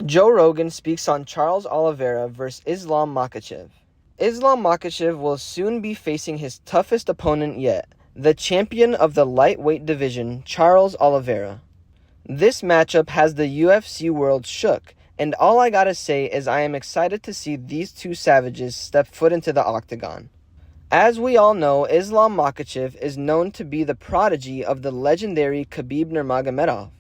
Joe Rogan speaks on Charles Oliveira vs. Islam Makhachev. Islam Makhachev will soon be facing his toughest opponent yet, the champion of the lightweight division, Charles Oliveira. This matchup has the UFC world shook, and all I gotta say is I am excited to see these two savages step foot into the octagon. As we all know, Islam Makhachev is known to be the prodigy of the legendary Khabib Nurmagomedov.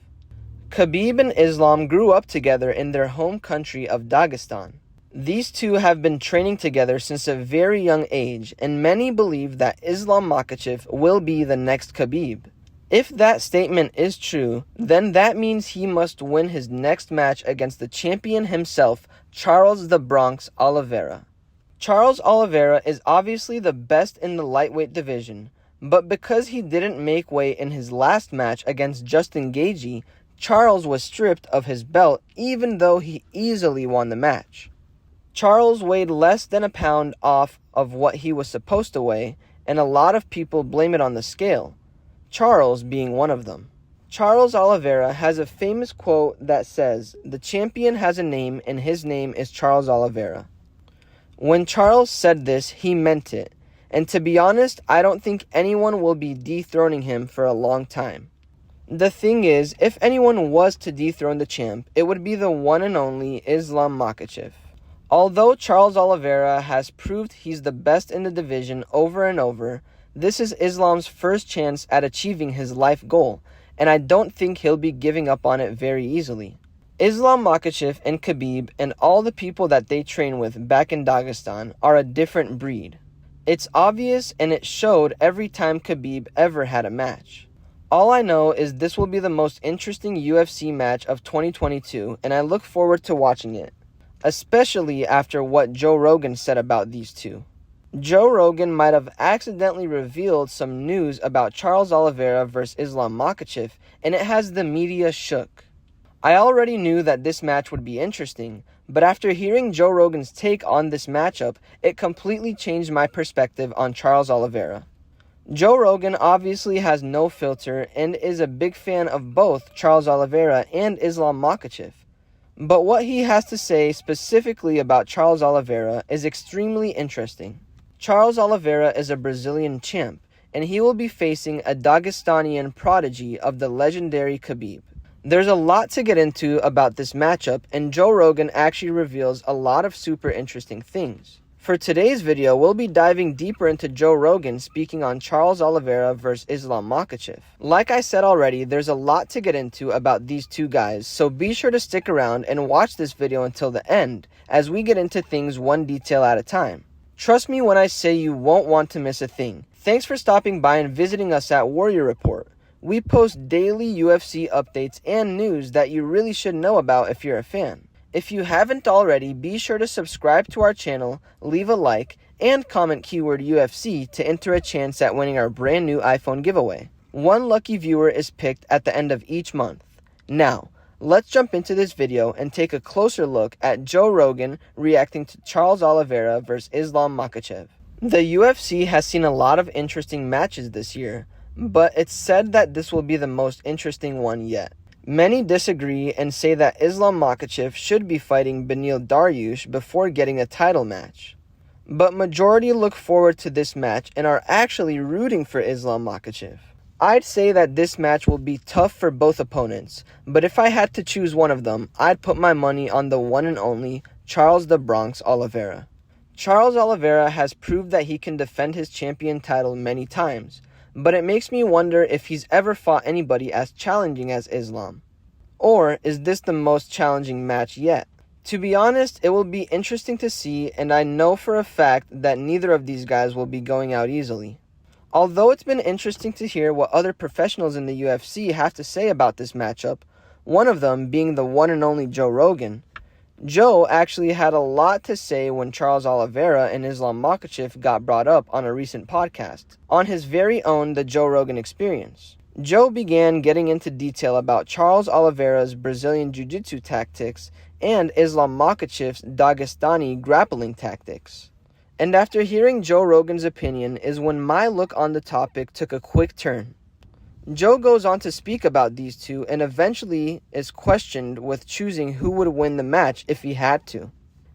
Khabib and Islam grew up together in their home country of Dagestan. These two have been training together since a very young age, and many believe that Islam Makhachev will be the next Khabib. If that statement is true, then that means he must win his next match against the champion himself, Charles the Bronx Oliveira. Charles Oliveira is obviously the best in the lightweight division, but because he didn't make weight in his last match against Justin Gaethje, Charles was stripped of his belt even though he easily won the match. Charles weighed less than a pound off of what he was supposed to weigh, and a lot of people blame it on the scale, Charles being one of them. Charles Oliveira has a famous quote that says, "The champion has a name and his name is Charles Oliveira." When Charles said this, he meant it, and to be honest, I don't think anyone will be dethroning him for a long time. The thing is, if anyone was to dethrone the champ, it would be the one and only Islam Makhachev. Although Charles Oliveira has proved he's the best in the division over and over, this is Islam's first chance at achieving his life goal, and I don't think he'll be giving up on it very easily. Islam Makhachev and Khabib and all the people that they train with back in Dagestan are a different breed. It's obvious, and it showed every time Khabib ever had a match. All I know is this will be the most interesting UFC match of 2022, and I look forward to watching it, especially after what Joe Rogan said about these two. Joe Rogan might have accidentally revealed some news about Charles Oliveira vs. Islam Makhachev, and it has the media shook. I already knew that this match would be interesting, but after hearing Joe Rogan's take on this matchup, it completely changed my perspective on Charles Oliveira. Joe Rogan obviously has no filter and is a big fan of both Charles Oliveira and Islam Makhachev. But what he has to say specifically about Charles Oliveira is extremely interesting. Charles Oliveira is a Brazilian champ, and he will be facing a Dagestanian prodigy of the legendary Khabib. There's a lot to get into about this matchup, and Joe Rogan actually reveals a lot of super interesting things. For today's video, we'll be diving deeper into Joe Rogan speaking on Charles Oliveira vs. Islam Makhachev. Like I said already, there's a lot to get into about these two guys, so be sure to stick around and watch this video until the end, as we get into things one detail at a time. Trust me when I say you won't want to miss a thing. Thanks for stopping by and visiting us at Warrior Report. We post daily UFC updates and news that you really should know about if you're a fan. If you haven't already, be sure to subscribe to our channel, leave a like, and comment keyword UFC to enter a chance at winning our brand new iPhone giveaway. One lucky viewer is picked at the end of each month. Now, let's jump into this video and take a closer look at Joe Rogan reacting to Charles Oliveira vs. Islam Makhachev. The UFC has seen a lot of interesting matches this year, but it's said that this will be the most interesting one yet. Many disagree and say that Islam Makhachev should be fighting Beneil Dariush before getting a title match. But majority look forward to this match and are actually rooting for Islam Makhachev. I'd say that this match will be tough for both opponents, but if I had to choose one of them, I'd put my money on the one and only Charles the Bronx Oliveira. Charles Oliveira has proved that he can defend his champion title many times, but it makes me wonder if he's ever fought anybody as challenging as Islam. Or is this the most challenging match yet? To be honest, it will be interesting to see, and I know for a fact that neither of these guys will be going out easily. Although it's been interesting to hear what other professionals in the UFC have to say about this matchup, one of them being the one and only Joe Rogan. Joe actually had a lot to say when Charles Oliveira and Islam Makhachev got brought up on a recent podcast, on his very own The Joe Rogan Experience. Joe began getting into detail about Charles Oliveira's Brazilian Jiu-Jitsu tactics and Islam Makhachev's Dagestani grappling tactics. And after hearing Joe Rogan's opinion is when my look on the topic took a quick turn. Joe goes on to speak about these two and eventually is questioned with choosing who would win the match if he had to.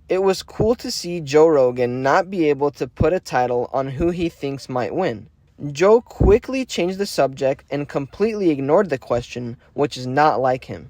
It was cool to see Joe Rogan not be able to put a title on who he thinks might win. Joe quickly changed the subject and completely ignored the question, which is not like him.